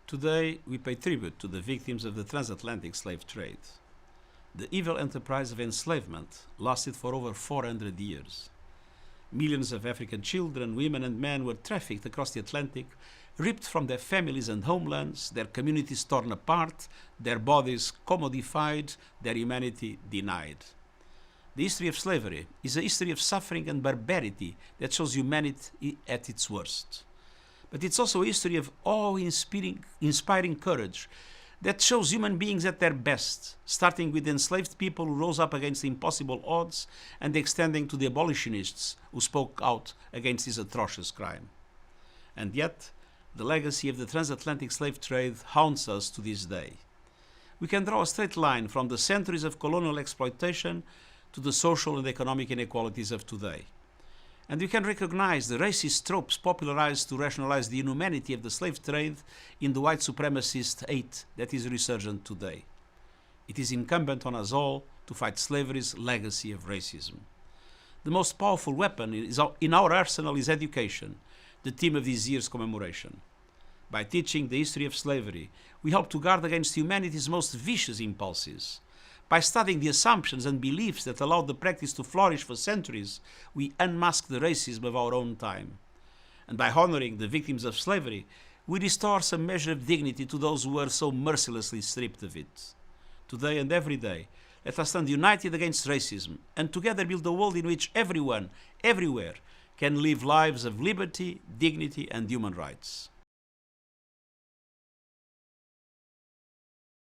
Today, we pay tribute to the victims of the transatlantic slave trade. The evil enterprise of enslavement lasted for over 400 years. Millions of African children, women and men were trafficked across the Atlantic, ripped from their families and homelands, their communities torn apart, their bodies commodified, their humanity denied. The history of slavery is a history of suffering and barbarity that shows humanity at its worst. But it's also a history of awe-inspiring courage that shows human beings at their best, starting with enslaved people who rose up against impossible odds and extending to the abolitionists who spoke out against this atrocious crime. And yet, the legacy of the transatlantic slave trade haunts us to this day. We can draw a straight line from the centuries of colonial exploitation to the social and economic inequalities of today. And we can recognize the racist tropes popularized to rationalize the inhumanity of the slave trade in the white supremacist hate that is resurgent today. It is incumbent on us all to fight slavery's legacy of racism. The most powerful weapon in our arsenal is education, the theme of this year's commemoration. By teaching the history of slavery, we hope to guard against humanity's most vicious impulses. By studying the assumptions and beliefs that allowed the practice to flourish for centuries, we unmask the racism of our own time. And by honoring the victims of slavery, we restore some measure of dignity to those who were so mercilessly stripped of it. Today and every day, let us stand united against racism and together build a world in which everyone, everywhere, can live lives of liberty, dignity, and human rights.